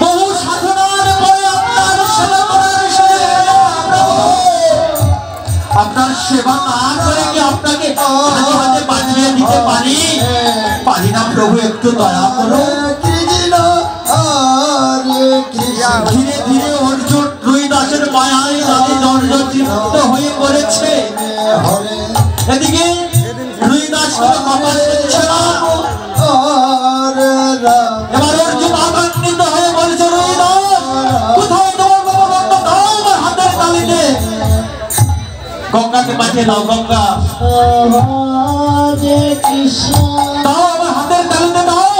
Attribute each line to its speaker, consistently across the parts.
Speaker 1: বহু সাধনার পরে আপনার সেবা করার আপনার সেবা না করে কি আপনাকে হাতে পাঠিয়ে দিতে পারি না প্রভু, একটু দয়া করো। ধীরে ধীরে অর্জুন রুইদাসের মায়ায় তাদের জর্জরিত হয়ে পড়েছে। এদিকে রুইদাস কোনো কথা শুনছে না। এবার অর্জুন আগান্বিত হয়ে বলছে, রুইদাস কোথায় তোমার গোবর্ধন, দাও আমার হাতের তালিতে। গঙ্গাকে পাঠিয়ে দাও, গঙ্গা দাও আমার হাতের তালিতে দাও।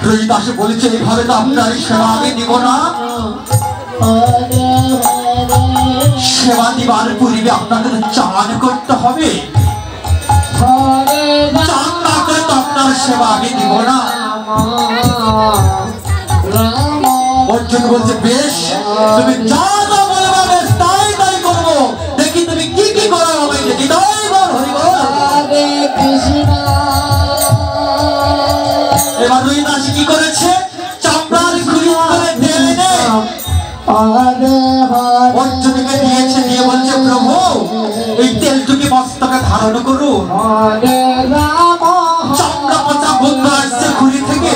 Speaker 1: রুইদাস বলেছে, এইভাবে তো আপনার সেবা আমি দিব না। সেবা দিবার পূর্বে আপনাকে তো চান করতে হবে, চান না করে তো আপনার সেবা আমি দিব না। অর্জুন বলছে, বেশ তুমি যা যা বলবে বেশ তাই তাই করবো। দেখি তুমি কি কি করো আমায় দেখি। এবার রুইদাস কি করেছে, চামড়ার খুলি করে তেল এনে অর্জুনকে দিয়েছে, দিয়ে বলছে, প্রভু এই তেলটুকি মস্তকে ধারণ করুন। চামড়া পচা গন্ধ আসছে খুলি থেকে,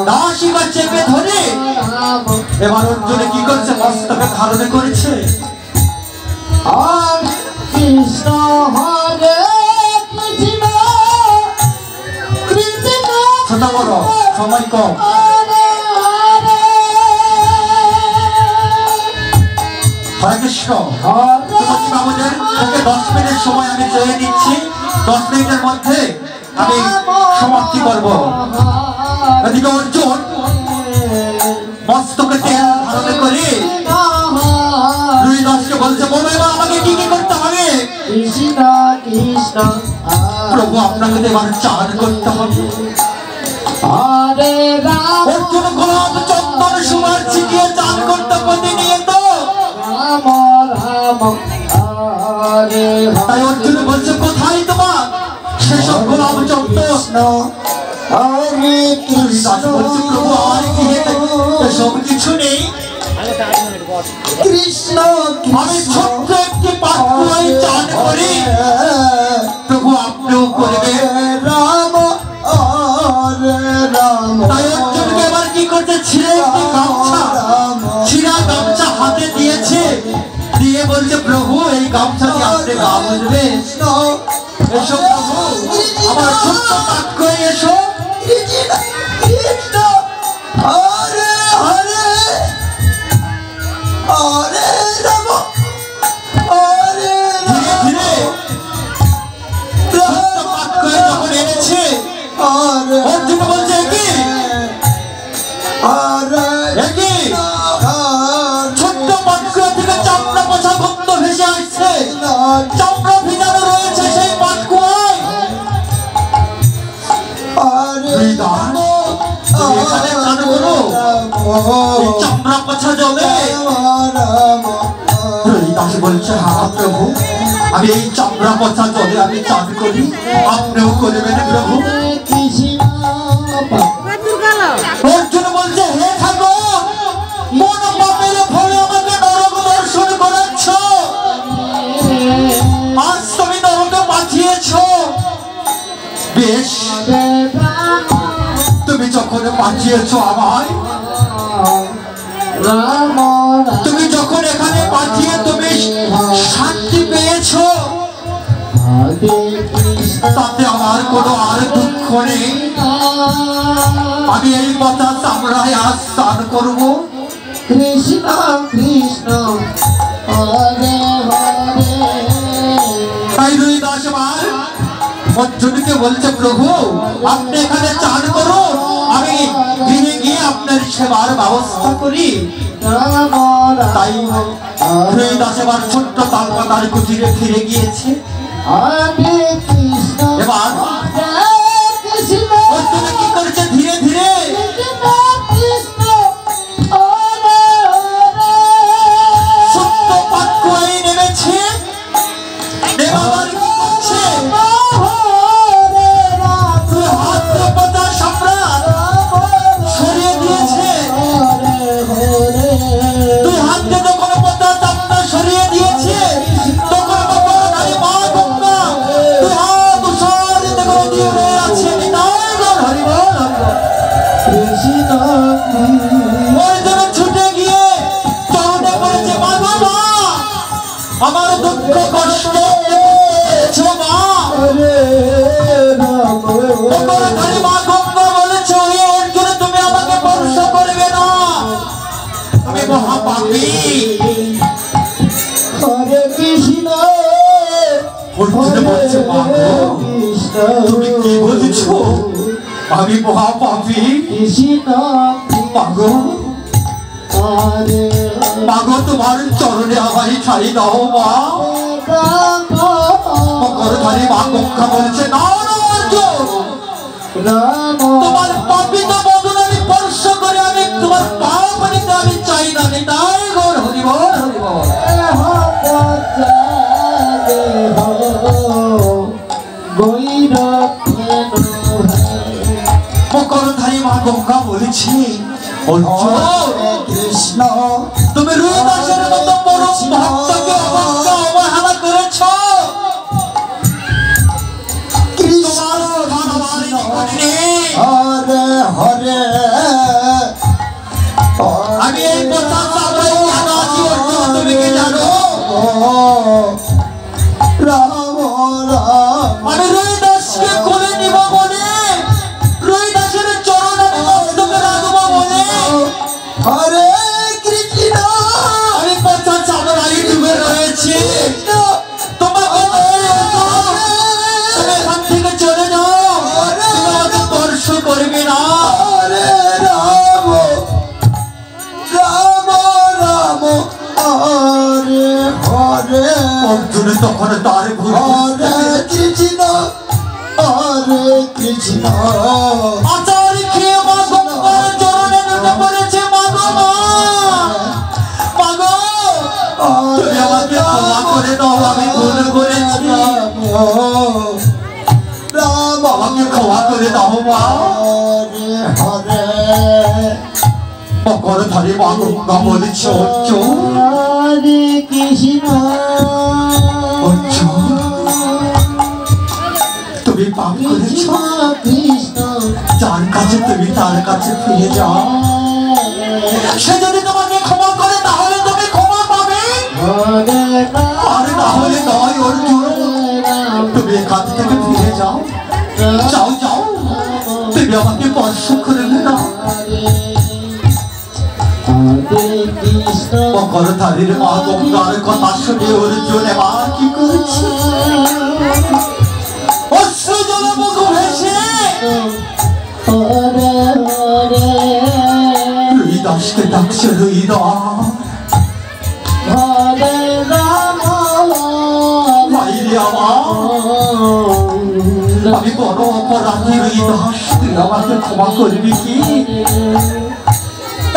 Speaker 1: নাসিকা চেপে ধরে এবার অর্জুনে কি করছে, মস্তকে ধারণ করেছে। কৃষ্ণ হরে ছোট বড় সময় কম, হরে কৃষ্ণ। বাবুদের থেকে 10 মিনিট সময় আমি চেয়ে নিচ্ছি, 10 মিনিটের মধ্যে আমি সমাপ্তি করবো। এদিকে অর্জুন মস্তকে তেল ধারণ করে রুইদাসকে বলছে, বলো এবার আমাকে কি কি করতে হবে। প্রভু আপনাকে এবার চান করতে হবে। অর্জুন গোলাপ চন্দন সুমার ছিটিয়ে চান করতে প্রতিনিয়ত। তাই অর্জুন বলছে, কোথায় তোমার সেসব গোলাপ চন্দন। প্রভু আর কি সব কিছু নেই, কৃষ্ণ আমি ছোট্ট একটি পাত্রই চান করি, প্রভু আপনিও করবে। তাই অর্জুনকে এবার কি করছে, ছিঁড়ে একটি গামছা, ছিঁড়া গামছা হাতে দিয়েছে, দিয়ে বলছে, প্রভু এই গামছা দিয়ে আপনি গা বুঝবে। এসো প্রভু, আমার ছোট্ট বাক্য এসো। হরে হরে হরে রাম হরে ধীরে ধীরে ছোট্ট বাক্য যখন এনেছে, অর্জুন বলছে, কি ছোট্ট বাক্য থেকে চামড়া পচা গন্ধ ভেসে আসছে, চামড়া ভিজানো রয়েছে সেই বাক্যয়। এখানে চান করো চামড়া পচা জলে। রুইদাস বলছে, হ্যাঁ প্রভু আমি এই চামড়া পচা জলে আমি চান করি, আপনিও করবেন প্রভু। অর্জুন বলছে, হে ঠাকুর মন পাপের ফলে আমাকে নরক দর্শন করাচ্ছ, আজ তুমি নরকে পাঠিয়েছ। বেশ তুমি যখন পাঠিয়েছ আমায়, তুমি যখন এখানে পাঠিয়ে তুমি শান্তি পেয়েছ, তাতে আমার কোনো আর দুঃখ নেই। আমি এই পচা চামড়ায় আজ স্নান করবো। কৃষ্ণ কৃষ্ণ হরে হরে। তাই রুইদাস অর্জুনকে বলছে, প্রভু আপনি এখানে চান করুন, আমি ফিরে গিয়ে আপনার সেবার ব্যবস্থা করি। তাই রুইদাস এবার ছোট্ট তালপাতার কুটিরে ফিরে গিয়েছে। এবার অর্জুন কি করছে, ধীরে ধীরে সত্য পাক্যই নেমেছে। নেবার কি করছে, হাত পাতা সামনে
Speaker 2: কৃষ্ণ
Speaker 1: ওই জন্য ছুটে গিয়ে চরণে পড়েছে, মা গো মা, আমার দুঃখ কষ্ট দেখেছো মা।
Speaker 2: হরে রাম
Speaker 1: খালি মা গঙ্গা বলেছে, ওই অর্জুনে তুমি আমাকে স্পর্শ করবে না, তুমি মহাপাপী।
Speaker 2: হরে কৃষ্ণ
Speaker 1: অর্জুনে বলছে, মা গো তুমি কি বলছো, আমি মহাপাপী?
Speaker 2: কৃষ্ণ
Speaker 1: মা গো,
Speaker 2: হরে
Speaker 1: মা গো, তোমার চরণে আমায় ঠাই দাও মা।
Speaker 2: রাম
Speaker 1: খালি মা গঙ্গা বলছে, না না অর্জুন,
Speaker 2: রাম
Speaker 1: তোমার পাপিত বদন আমি স্পর্শ করে আমি তোমার পাপ নিতে আমি চাই না। নিতাই গৌর হরি বল, হরি বল। মকরধারী মা গঙ্গা বলেছি, অর্জুন
Speaker 2: কৃষ্ণ
Speaker 1: তুমি রুই দাসের মতো পরম ভক্তকে অবজ্ঞা অবহেলা করেছ। তোমার স্থান আমার নিকট নেই।
Speaker 2: হরে হরে
Speaker 1: আমি এই কথা চালাই কেন আছি অর্জুন, তুমি কি জানো?
Speaker 2: রাম রাম
Speaker 1: আমি রুই দাসকে কোলে নিব বলে, রুই দাসের চরণ আমি মস্তকে রাখবো বলে
Speaker 2: হরে কৃষ্ণ
Speaker 1: আমি পচা চামড়ায় ডুবে রয়েছি। তোমাকে তুমি এখান থেকে চলে যাও, তুমি আমাকে স্পর্শ করবে না।
Speaker 2: হরে রাম রাম রাম হরে হরে
Speaker 1: অর্জুন তখন তার
Speaker 2: হরে কৃষ্ণ হরে কৃষ্ণ
Speaker 1: আচার খেয়ে মা গঙ্গার চরণে নেমে পড়েছে। মা গো মা, মা গো, তুমি আমাকে ক্ষমা করে দাও, আমি ভুল করেছি,
Speaker 2: রাম
Speaker 1: আমাকে ক্ষমা করে দাও মা।
Speaker 2: হরে হরে
Speaker 1: মকরধারী মা গঙ্গা বলেছে, অর্জুন
Speaker 2: হরে কৃষ্ণ
Speaker 1: অর্জুন তুমি পাপ করেছ,
Speaker 2: কৃষ্ণ
Speaker 1: যার কাছে তুমি তার কাছে ফিরে যাও, সে যদি তোমাকে ক্ষমা করে তাহলে তুমি ক্ষমা পাবে,
Speaker 2: হরে
Speaker 1: আর না হলে নয়। অর্জুন তুমি এখান থেকে ফিরে যাও, যাও যাও, তুমি আমাকে স্পর্শ করবে না।
Speaker 2: কৃষ্ণ
Speaker 1: মকরধারীর মা গঙ্গার কথা শুনে অর্জুন এবার কি করেছে, অশ্রু জলে মুখ ভেসে
Speaker 2: হরে হরে
Speaker 1: রুই দাসকে ডাকছে, রুই দাস
Speaker 2: হরে রাম
Speaker 1: বাইরে আমার, আমি বড় অপরাধী রুই দাস, তুই আমাকে ক্ষমা করবি কি?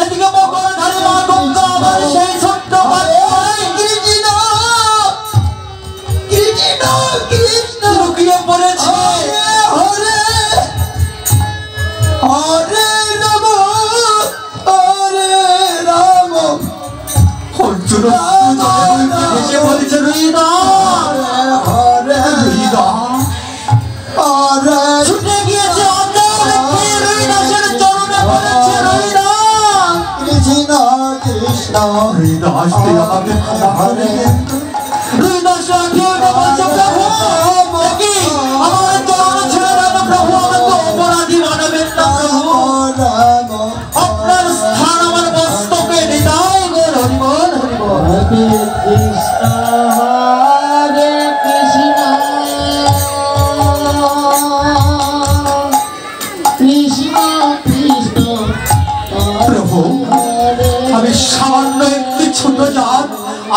Speaker 1: এদিকে মকরধারী মা গঙ্গা আবার সেই ছোট্ট বাচ্চায়
Speaker 2: কৃষ্ণ কৃষ্ণ কৃষ্ণ
Speaker 1: লুকিয়ে পড়েছে।
Speaker 2: হরে হরে রাম হরে রাম
Speaker 1: অর্জুন এসে বলছে, রুই দাস,
Speaker 2: হরে
Speaker 1: রুই দাস
Speaker 2: হরে
Speaker 1: ছুটে গিয়েছে, রুই দাসের চরণে পড়েছে। রুই দাস,
Speaker 2: কৃষ্ণ কৃষ্ণ
Speaker 1: রুই দাস তুই আমাকে ক্ষমা করে দে। রুই দাস রাখিয়ে বলছে, প্রভু দেখি আমার চরণ ছেড়ে দেন প্রভু, আমাকে অপরাধী বানাবেন না প্রভু,
Speaker 2: রাম
Speaker 1: আপনার স্থান আমার মস্তকে নিতাই গৌর, হরি বল, হরি বল।
Speaker 2: হরে কৃষ্ণ হরে কৃষ্ণ কৃষ্ণ কৃষ্ণ
Speaker 1: প্রভু আমি সামান্য একটি ছোট জাত,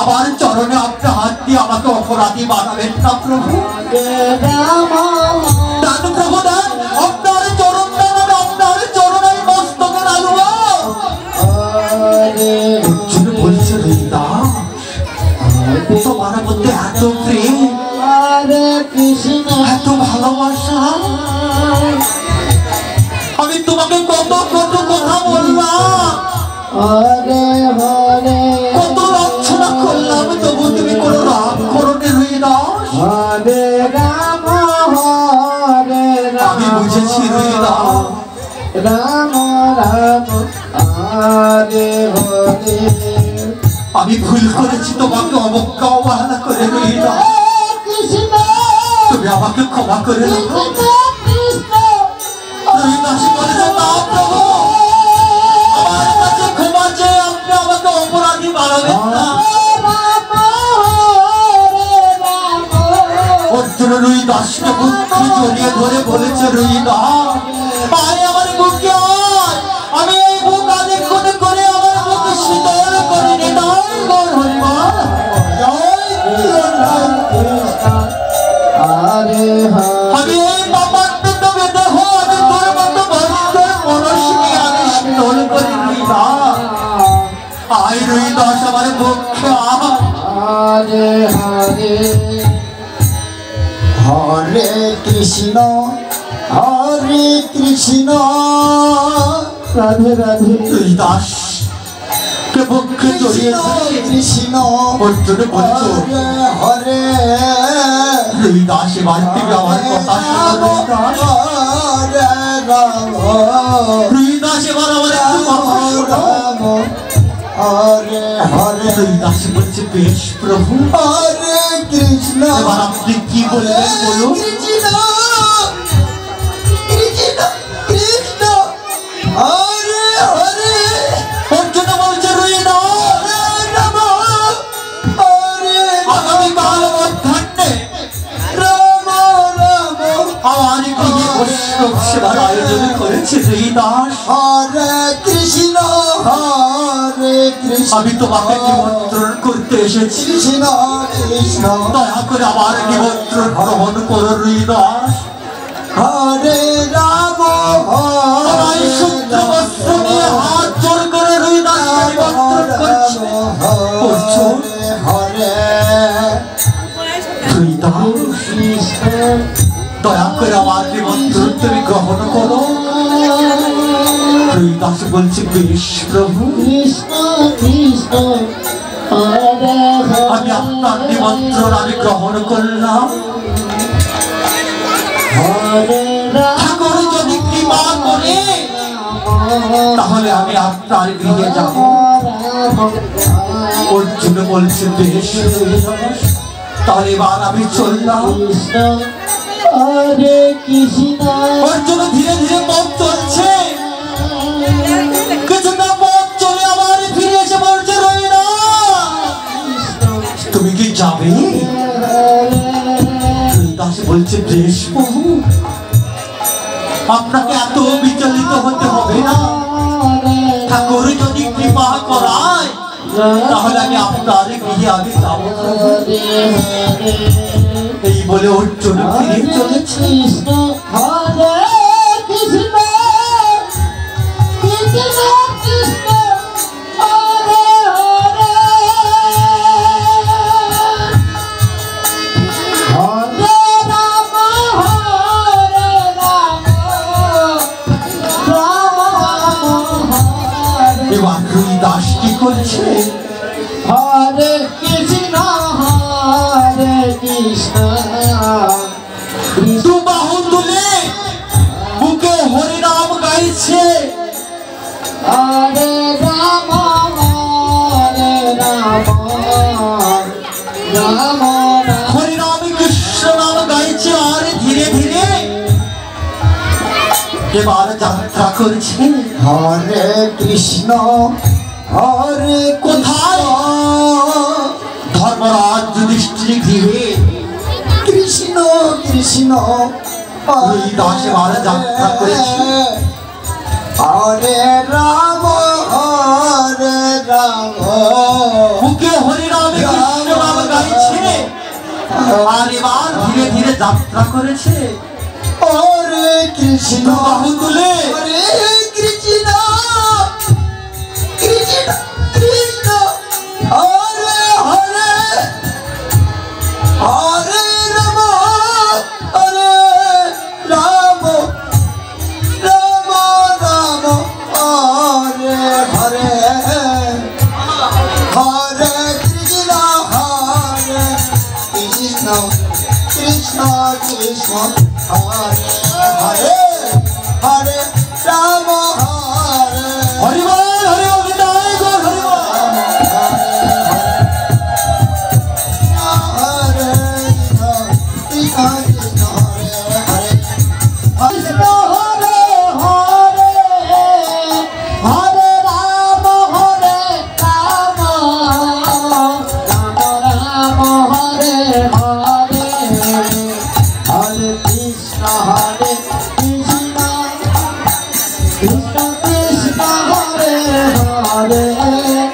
Speaker 1: আমার চরণে আপনার হাত দিয়ে আমাকে অপরাধী বানাবেন না প্রভু। দান প্রভু দান, আপনার চরণ দান, আমি আপনার চরণে মস্তকে রাখবো। অর্জুন বলছে, রুই দাস তোমার মধ্যে এত প্রেম, এত ভালোবাসা, আমি তোমাকে কত কত কথা বললাম, কত লাঞ্ছনা করলাম, তবু তুমি কোনো রাগ করোনি রুই দাস। আমি বুঝেছি রুই দাস,
Speaker 2: রাম রাম হরে হরে
Speaker 1: আমি ভুল করেছি, তোমাকে অবজ্ঞা অবহেলা করে রইলাম।
Speaker 2: কৃষ্ণ
Speaker 1: তুমি আমাকে ক্ষমা করে দাও।
Speaker 2: কৃষ্ণ
Speaker 1: রবিদাস বলেছে, না প্রভু, আমার কাছে ক্ষমা চেয়ে আপনি আমাকে অপরাধী বানাবেন না। অর্জুন রবিদাসকে বুকে জড়িয়ে ধরে বলেছে, রবিদাস আয় আমার বুকে আয়, আমি এই বুক আলিঙ্গন করে আমার বুকে শীতল করে নিতাম। আমি এই পাপাত্মক দেহ আমি তোর মতো ভক্তের মনস্বী আমি শীতল করে নিতাম। আয় রবিদাস আমার বুকে আয়।
Speaker 2: হরে হরে হরে কৃষ্ণ হরে কৃষ্ণ রাধে রাধে
Speaker 1: রবিদাস কে বুকে জড়িয়ে ধরে
Speaker 2: কৃষ্ণ
Speaker 1: অর্জুন বলছো,
Speaker 2: হরে
Speaker 1: রবিদাস এবার থেকে আমার কথা শোনো।
Speaker 2: হরে রাম
Speaker 1: রবিদাস এবার আমার একটু কথা শোনো।
Speaker 2: হরে হরে
Speaker 1: রবিদাস বলছে, বেশ প্রভু,
Speaker 2: হরে কৃষ্ণ
Speaker 1: এবার আপনি কি বলবেন বলুন।
Speaker 2: কৃষ্ণ কৃষ্ণ কৃষ্ণ হরে হরে
Speaker 1: অর্জুন বলছে, রবিদাস
Speaker 2: হরে
Speaker 1: আগামীকাল মধ্যাহ্নে
Speaker 2: রাম রাম
Speaker 1: আমার গৃহে বৈষ্ণব সেবার আয়োজন করেছে। রবিদাস
Speaker 2: হরে কৃষ্ণ হরে কৃষ্ণ
Speaker 1: আমি তোমাকে নিমন্ত্রণ করতে এসেছি,
Speaker 2: কৃষ্ণ কৃষ্ণ
Speaker 1: দয়া করে আমার নিমন্ত্রণ গ্রহণ করো। রবিদাস
Speaker 2: হরে রাম
Speaker 1: আমার এই সূত্র বস্ত্র নিয়ে হাত জোর করে রবিদাসকে নিমন্ত্রণ করছে। অর্জুন,
Speaker 2: হরে
Speaker 1: রবিদাস
Speaker 2: কৃষ্ণ
Speaker 1: দয়া করে আমার নিমন্ত্রণ তুমি গ্রহণ করো। রবিদাস বলছে, বেশ প্রভু,
Speaker 2: কৃষ্ণ কৃষ্ণ হরে
Speaker 1: আমি আপনার নিমন্ত্রণ আমি গ্রহণ করলাম।
Speaker 2: হরে
Speaker 1: ঠাকুর যদি কৃপা করে তাহলে আমি আপনার গৃহে যাব। অর্জুন বলছে, বেশ রবিদাস, তাহলে এবার আমি চললাম।
Speaker 2: কৃষ্ণ হরে কৃষ্ণ
Speaker 1: অর্জুন ধীরে ধীরে পথ চলছে। কিছুটা পথ চলে আবার ফিরে এসে বলছে, রবিদাস তুমি কি যাবে? রবিদাস বলছে, বেশ প্রভু, আপনাকে এত বিচলিত হতে হবে না। ঠাকুর যদি কৃপা করায় তাহলে আমি আপনার গৃহে আগে যাবো। এই বলে অর্জুন ফিরে চলেছে।
Speaker 2: কৃষ্ণ হরে কৃষ্ণ কৃষ্ণ কৃষ্ণ হরে হরে হরে রাম হরে রাম রাম হরে
Speaker 1: এবার রবিদাস কি করছে?
Speaker 2: হরে কৃষ্ণ হরে কৃষ্ণ
Speaker 1: দু বাহু তুলে বুকে হরিনাম গাইছে।
Speaker 2: হরে রাম হরে রাম রাম রাম
Speaker 1: হরিনাম কৃষ্ণ নাম গাইছে আর ধীরে ধীরে এবার যাত্রা করছে।
Speaker 2: হরে কৃষ্ণ হরে
Speaker 1: কোথায়? ধর্মরাজ যুধিষ্ঠির গৃহে
Speaker 2: কৃষ্ণ কৃষ্ণ
Speaker 1: রবিদাস এবার যাত্রা করেছে।
Speaker 2: হরে রাম হরে রাম
Speaker 1: বুকে হরিনামে কৃষ্ণ নাম গাইছে আর এবার ধীরে ধীরে যাত্রা করেছে।
Speaker 2: হরে কৃষ্ণ
Speaker 1: দু বাহু তুলে
Speaker 2: হরে কৃষ্ণ কৃষ্ণ কৃষ্ণ হরে হরে হরে রাম হরে রাম রাম রাম হরে হরে হরে কৃষ্ণ কৃষ্ণ কৃষ্ণ কৃষ্ণ হরে হরে হরে রাম হরে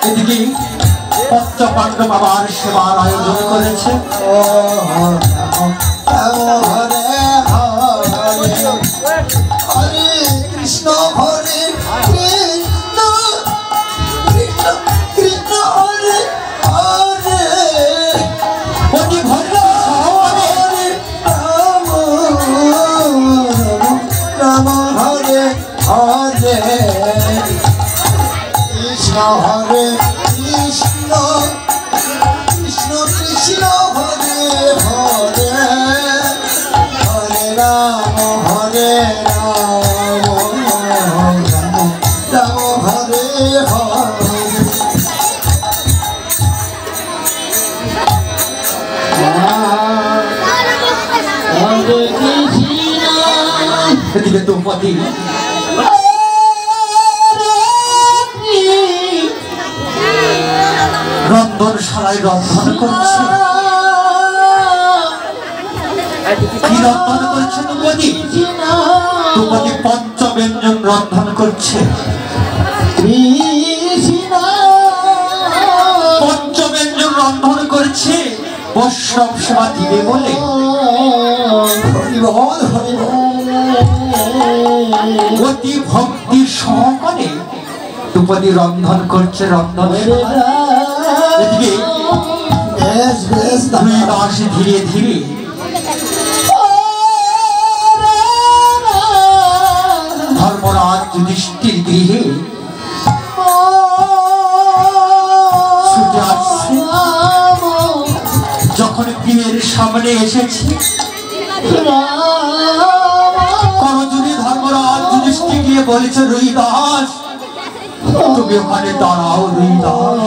Speaker 1: এদিকে পঞ্চপাণ্ডব আবার সেবার আয়োজন করেছে।
Speaker 2: হরে কৃষ্ণ হরে কৃষ্ণ কৃষ্ণ কৃষ্ণ হরে হরে
Speaker 1: অতি ভদ্র সহকারে
Speaker 2: রাম হরে হরে কৃষ্ণ হরে কৃষ্ণ কৃষ্ণ কৃষ্ণ হরে হরে হরে রাম হরে রাম রাম রাম হরে হরে
Speaker 1: এদিকে দ্রৌপদী রন্ধনশালায় রন্ধন করছে। কি রন্ধন করছে দ্রৌপদী? দ্রৌপদী পঞ্চব্যঞ্জন রন্ধন করছে। পঞ্চব্যঞ্জন রন্ধন করছে বৈষ্ণব সেবা দিবে বলে।
Speaker 2: হরিবল হরিবল
Speaker 1: অতি ভক্তি সহকারে দ্রৌপদী রন্ধন করছে রন্ধন সেবা। এদিকে
Speaker 2: বেশ বেশ
Speaker 1: দুই দাস ধীরে ধীরে ধর্মরাজ যুধিষ্ঠির গৃহে ছুটে আসছে। যখন গৃহের সামনে এসেছে করজুড়ি ধর্মরাজ যুধিষ্ঠির গিয়ে বলেছে, রুই দাস তুমি ওখানে দাঁড়াও। রুই দাস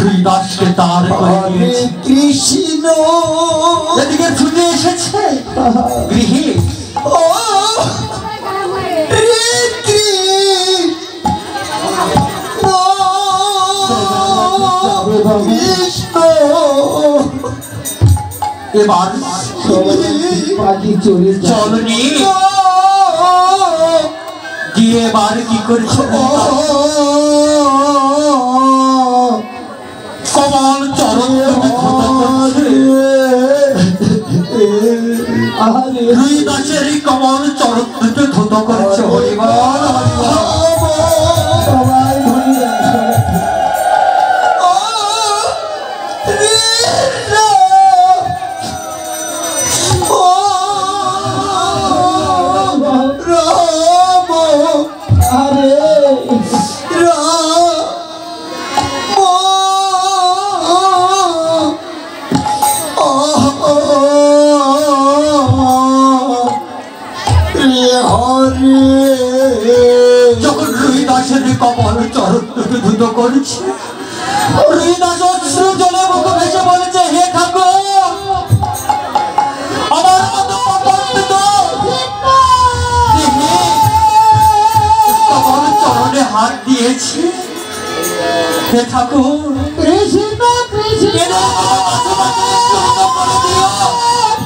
Speaker 1: রুই দাসকে দাঁড় করে
Speaker 2: হরে
Speaker 1: দিয়েছে।
Speaker 2: কৃষ্ণ
Speaker 1: এদিকে ছুটে এসেছে গৃহে।
Speaker 2: ও কৃষ্ণ
Speaker 1: এবার চলনি গিয়ে এবার কি করেছে? কমল চরণ রুই দাসের কমল চরণ দুটো ধুত করেছে। হরিবল যখন রুই দাসের কমল চরণ দুটো ধুত করেছে, রুই দাস অশ্রু জলে মুখ ভেসে বলেছে, হে ঠাকুর আমার মতো অপরাধ কমল চরণে হাত দিয়েছি। হে ঠাকুর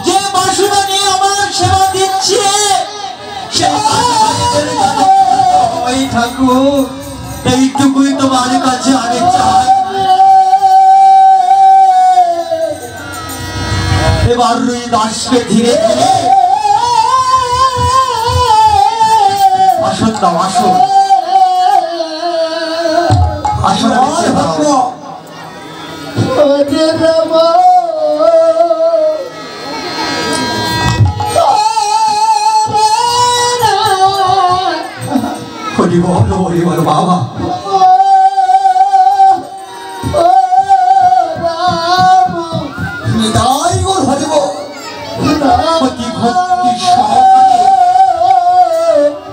Speaker 1: যে বাসুদা নিয়ে আমার সেবা দিচ্ছে ওই ঠাকুর এইটুকুই তোমার কাছে আমি চাই। এবার রুই দাসকে ধীরে ধীরে আসন দাও, আসন আসন হরিবল হরিবল বাবা।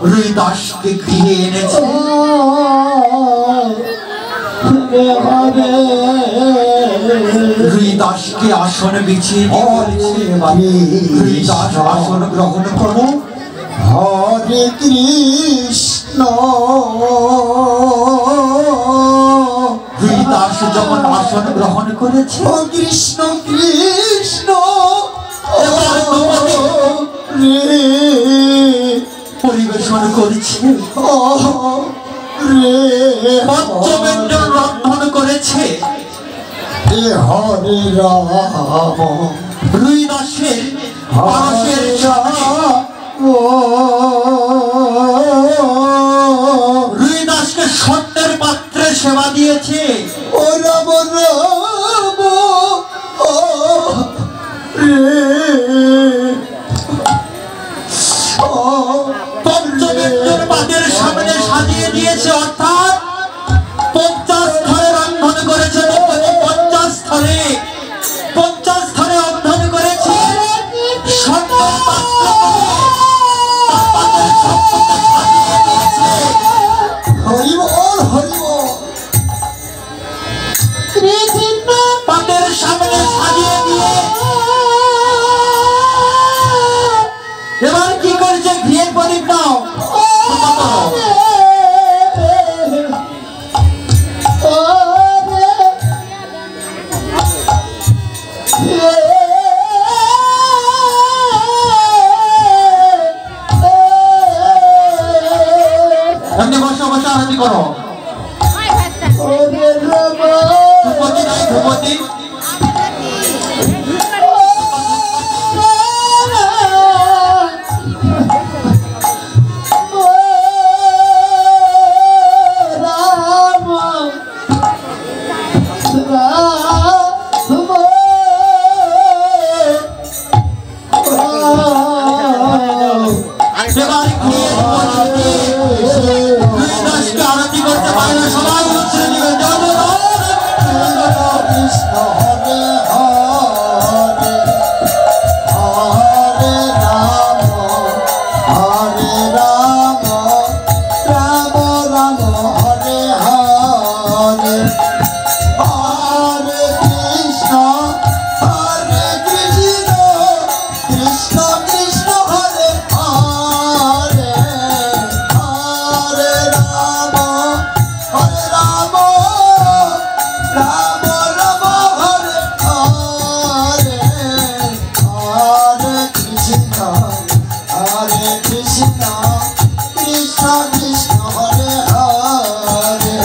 Speaker 1: রুই দাসকে গৃহে এনেছে। রুই দাসকে আসন বিছিয়ে রুই দাস আসন গ্রহণ করো।
Speaker 2: হরে কৃষ্ণ
Speaker 1: রুই দাস যখন আসন গ্রহণ করেছে,
Speaker 2: কৃষ্ণ কৃষ্ণ রে
Speaker 1: পরিবেশন করছে,
Speaker 2: রে
Speaker 1: পঞ্চমেন্দ্র রন্ধন করেছে।
Speaker 2: এ হরে রাম
Speaker 1: রুই দাসের
Speaker 2: হরে রাম
Speaker 1: রুই দাসকে স্বর্ণের পাত্রে সেবা দিয়েছে।
Speaker 2: ও রাম রাম
Speaker 1: পঞ্চমেন্দ্রের পাদের সামনে সাজিয়ে দিয়েছে, অর্থাৎ 50 স্তরে রন্ধন করেছে। 50 স্তরে রন্ধন করেছে। স্বর্ণের পাত্র তার পাদের সম্মুখে সাজিয়ে দিয়েছে।
Speaker 2: হরি বল হরি বল
Speaker 1: পাদের সামনে সাজিয়ে দিয়ে এবার কি করেছে? ঘিয়ের প্রদীপ দাও। এমনি বসো, বসে আরতি করো। ধূপতি নাই, ধূপতি এবার ঘিয়ের প্রদীপ দিয়ে রুই দাসকে আরতি করতে পারে না। সবাই উৎসে দিবে জয় জয় রাম।
Speaker 2: কৃষ্ণ হরে হরে হরে রাম হরে রাম রাম রাম হরে হরে হরে কৃষ্ণ কৃষ্ণ কৃষ্ণ হরে হরে হরে রাম রাম রাম হরে হরে হরে কৃষ্ণ কৃষ্ণ কৃষ্ণ হরে হরে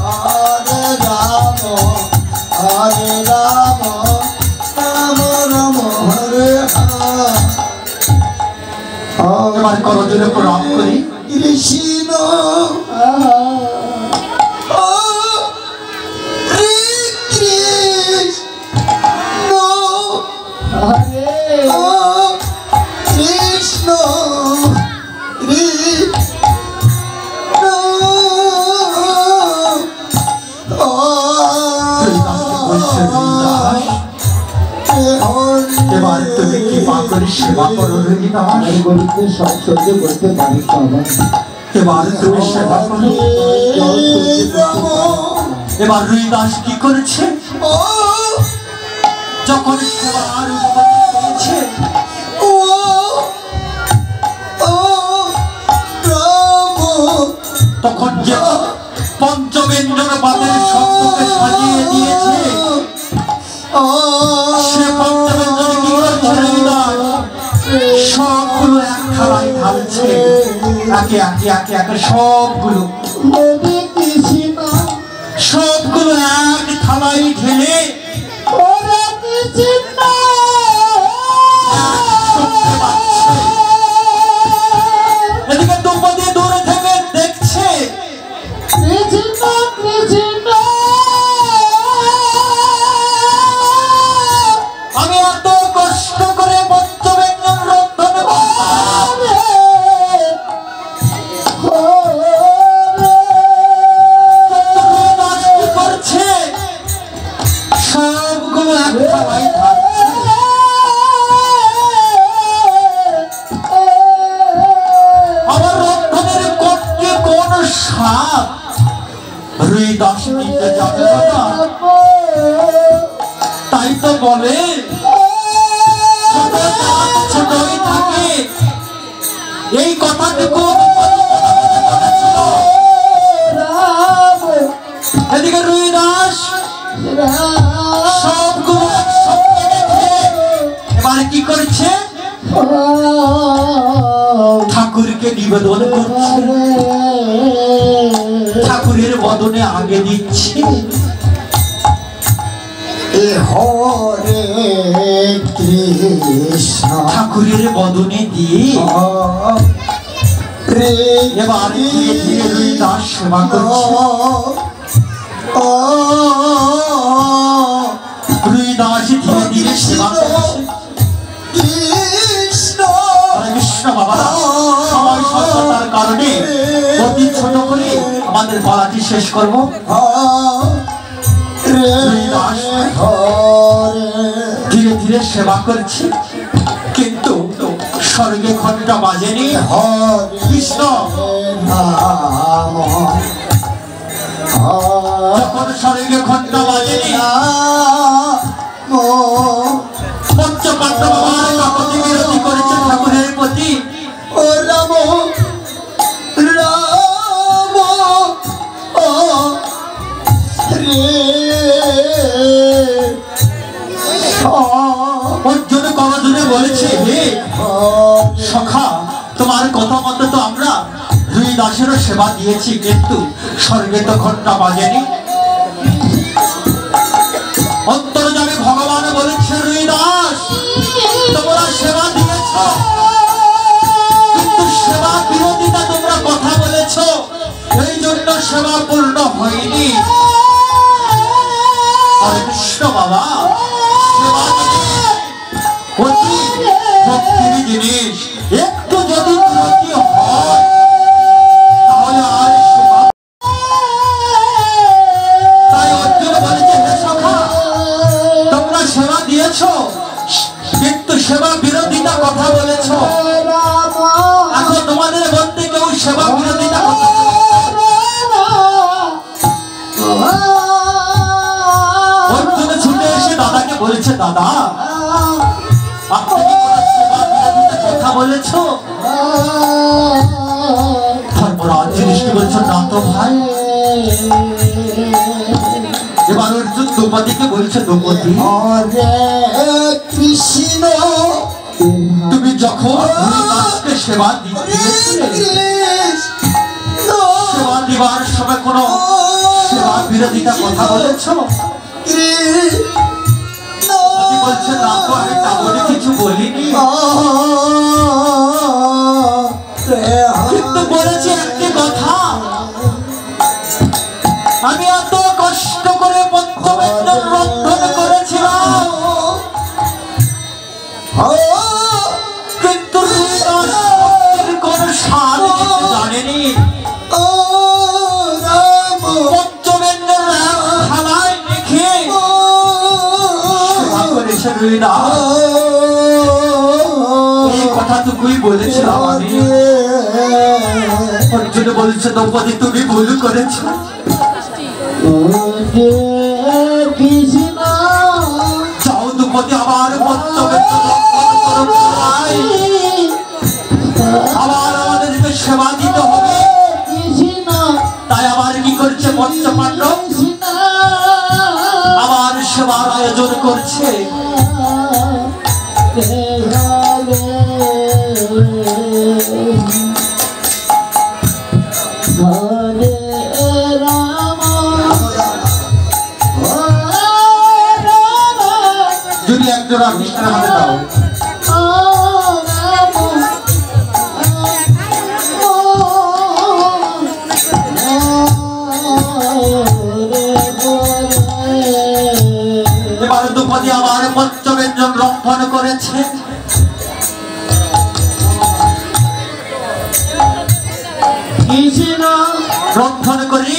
Speaker 2: হরে রাম রাম রাম হরে
Speaker 1: এবার করজোড়ে প্রণাম করি।
Speaker 2: কৃষ্ণ কৃষ্ণ
Speaker 1: এবার তুমি কৃপা করে সেবা করো রুই দাস।
Speaker 2: সব সহ্য করতে পারি
Speaker 1: এবার তুমি সেবা করো। এবার রুই দাস কি করেছে? যখন সেবার অনুমতি পেয়েছে তখন যে পঞ্চমেন্দ্র পাদের সম্মুখে সাজিয়ে দিয়েছে, সে পঞ্চমেন্দ্র কি করছে? রুই দাস সবগুলো এক থালায় ঢালছে। একে একে একে একে সবগুলো এক থালায় ঢেলে এদিকে দ্রৌপদী দূরে থেকে দেখছে। আমি এত কষ্ট করে পঞ্চমেন্দ্র রন্ধন করলাম, রুই দাস কি করছে? সবগুলো এক থালায় ঢালছে। আমার রন্ধনের কোনকে কোন স্বাদ রুই দাস নিতে যাবে না। তাই তো বলে ছোট জাত ছোটই থাকে। এই কথাটুকু এদিকে রুই দাস সবগুলো একসঙ্গে রেখে এবারে কি করছে? নিবেদন করছে, ঠাকুরের বদনে আগে দিচ্ছে।
Speaker 2: হরে কৃষ্ণ
Speaker 1: ঠাকুরের বদনে দিয়ে এবার ধীরে ধীরে রুইদাস সেবা করছে। রুইদাস ধীরে ধীরে সেবা করছে। কৃষ্ণ বাবা, সময় স্বল্পতার কারণে অতি ছোট করে আমাদের পালাটি শেষ করবো। ধীরে ধীরে সেবা করছি, কিন্তু স্বর্গে ঘন্টা বাজেনি। কৃষ্ণ যখন স্বর্গে ঘন্টা বাজেনি, পঞ্চপাণ্ডব আমার কাকতি বিরতি করেছে ঠাকুরের প্রতি।
Speaker 2: ও রাম রাম
Speaker 1: অর্জুন কবজনে বলেছে, হে সখা, তোমার কথা মতো তো আমরা রুইদাসেরও সেবা দিয়েছি, কিন্তু স্বর্গে তো ঘন্টা বাজেনি। অন্তর্যামী ভগবান বলেছে, রুইদাস তোমরা সেবা দিয়েছ, কিন্তু সেবা বিরোধিতা তোমরা কথা বলেছ, এই জন্য সেবা পূর্ণ হয়নি। আর কৃষ্ণ বাবা, সেবা অতি ভক্তির জিনিস, একটু যদি ত্রুটি হয় তাহলে আর সেবা। তাই অর্জুন বলেছে, হে সখা, তোমরা সেবা দিয়েছ, কিন্তু সেবা বিরোধিতা কথা বলেছ। এখন তোমাদের মধ্যে কেউ সেবা বিরোধিতা কথা অর্জুন ছুটে এসে দাদাকে বলেছে, দাদা আপনি কি কোনো সেবা বিরোধিতা কথা বলেছ? ধর্মরাজ জিনিসটি বলছো, না তো ভাই। এবার অর্জুন দ্রৌপদীকে বলছে, দ্রৌপদী
Speaker 2: কৃষ্ণ
Speaker 1: তুমি যখন রুইদাসকে সেবা দিয়েছিলে, সেবা দিবার সময় কোনো সেবা বিরোধিতা কথা বলেছ? বলছে, না তো আমি তেমন কিছু বলিনি, কিন্তু বলেছি একটি কথা, আমি এত কষ্ট করে পঞ্চমেন্দ্র রক্ষণ করেছিলাম, কিন্তু কোন স্বাদ জানেনি। পঞ্চমেন্দ্র থালায় রেখে সেবা করেছে রুইদাস। এই কথাটুকুই বলেছিলাম আমি। অর্জুন বলছে, দ্রৌপদী তুমি ভুল করেছ। যাও দ্রৌপদী, আবার পঞ্চমেন্দ্র রক্ষণ করো, আবার আমাদেরকে সেবা দিতে হবে। তাই আবার কি করছে পঞ্চপাণ্ডব, আবার সেবার আয়োজন করছে। যদি একজন কৃষ্ণের হাতে দাও। এবার দ্রৌপদী আবার পঞ্চব্যঞ্জন রক্ষণ করেছে। রক্ষণ করে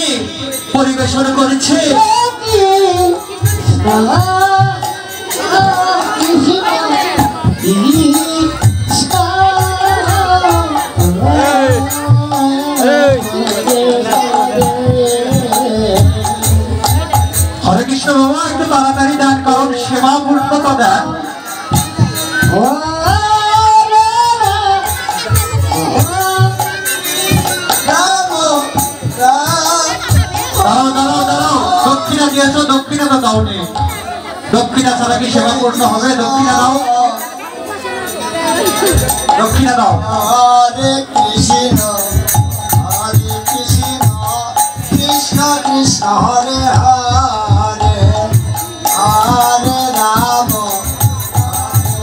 Speaker 1: পরিবেশন করেছে। হরে কৃষ্ণ বাবা, একটু তাড়াতাড়ি দেন, কারণ সেবা পূর্ণতা দেন। দাঁড়াও, দক্ষিণা দিয়েছ, দক্ষিণা তো দাওনি। দক্ষিণা ছাড়া কি সেবা পূর্ণ হবে? দক্ষিণা দাও। দক্ষিণা দাও।
Speaker 2: হরে কৃষ্ণ কৃষ্ণ কৃষ্ণ হরে হরে হরে রাম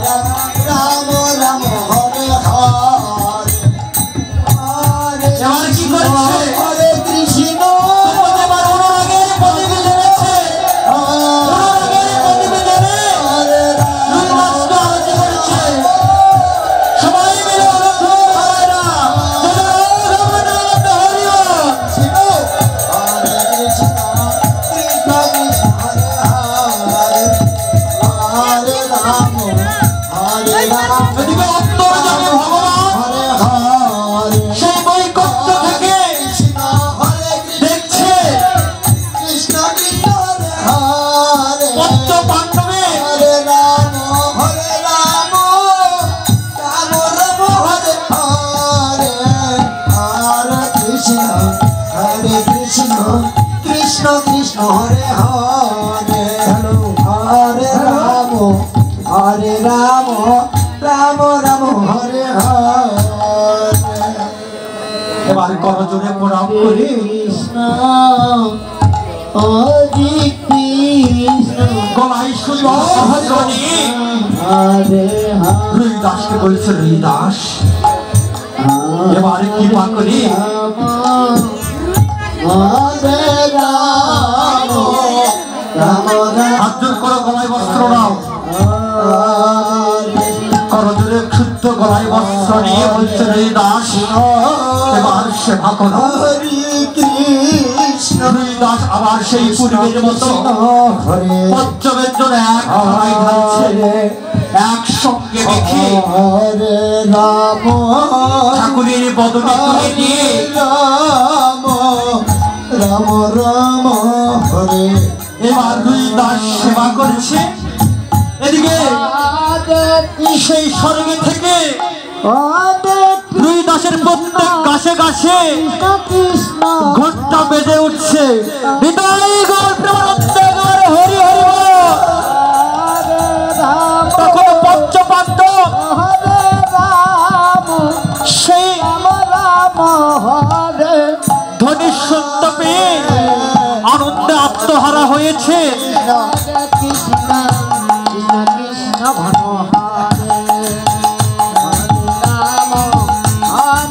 Speaker 2: রাম রাম হরে হরে হরে
Speaker 1: এবার কি করছে?
Speaker 2: হরে কৃষ্ণ
Speaker 1: এবার অনুরাগের প্রদীপ জ্বেলেছে। অনুরাগের প্রদীপ জ্বেলে
Speaker 2: হরে
Speaker 1: দুই মাসকে আরতি করছে। সবাই মিলে অনুধ্য হরে রাম, জয় রাম নাম হরি বল।
Speaker 2: হরে কৃষ্ণ কৃষ্ণ কৃষ্ণ হরে হরে হরে রাম
Speaker 1: এদিকে অন্তর্যামী ভগবান
Speaker 2: হরে হরে
Speaker 1: সেই বৈকুণ্ঠ থেকে
Speaker 2: কৃষ্ণ হরে
Speaker 1: দেখছে
Speaker 2: কৃষ্ণ কৃষ্ণ হরে হরে
Speaker 1: পঞ্চ পাণ্ডবে
Speaker 2: হরে রাম রাম রাম হরে হরে হরে কৃষ্ণ কৃষ্ণ কৃষ্ণ কৃষ্ণ হরে হরে হরে রাম রাম রাম হরে হরে
Speaker 1: এবার করজোড়ে প্রণাম করি।
Speaker 2: কৃষ্ণ হরে কৃষ্ণ
Speaker 1: গলায় সুন্দর ধ্বনি।
Speaker 2: হরে
Speaker 1: রুই দাসকে বলছে, রুই দাস এবারে কি পা করি?
Speaker 2: হরে রাম রাম
Speaker 1: হাত জোর করো, গলায় বস্ত্র নাও। করজোড়ে শুদ্ধ গলায় বস্ত্র নিয়ে বলছে, রুই দাস এবার সেবা করো।
Speaker 2: হরে কৃষ্ণ
Speaker 1: রুই দাস আবার সেই পূর্বের মতো
Speaker 2: হরে
Speaker 1: পঞ্চবেদ্যর এক থালায় ঢালছে। একসঙ্গে দেখে
Speaker 2: হরে রাম
Speaker 1: ঠাকুরের বদনে তুলে নিয়ে
Speaker 2: রাম রাম রাম হরে
Speaker 1: এবার রুই দাস সেবা করছে। এদিকে সেই স্বর্গে থেকে রুই দাসের প্রত্যেক গাছে গাছে
Speaker 2: কৃষ্ণ
Speaker 1: ঘন্টা বেজে উঠছে। হৃদয় গৌর প্রেমানন্দ গৌর হরি হরি বল। তখন পঞ্চপাণ্ডব সেই ধ্বনি শুনতে পেয়ে আনন্দে আত্মহারা হয়েছে।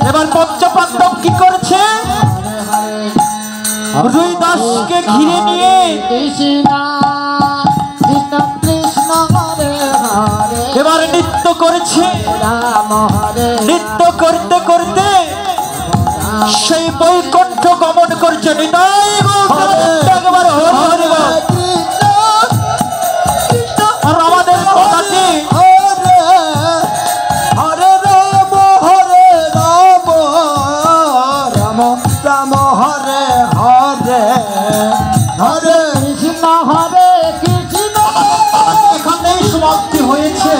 Speaker 1: এবার পঞ্চপাণ্ডব কি করছে? রুই দাসকে ঘিরে নিয়ে এবার নৃত্য করেছে। নৃত্য করতে করতে সেই বৈকুণ্ঠ গমন করছে। হৃদয় গৌর একবার হরি হরি বল। আর আমাদের কথাটি
Speaker 2: হরে রাম রাম রাম হরে হরে হরে কৃষ্ণ
Speaker 1: এখানেই সমাপ্তি হয়েছে।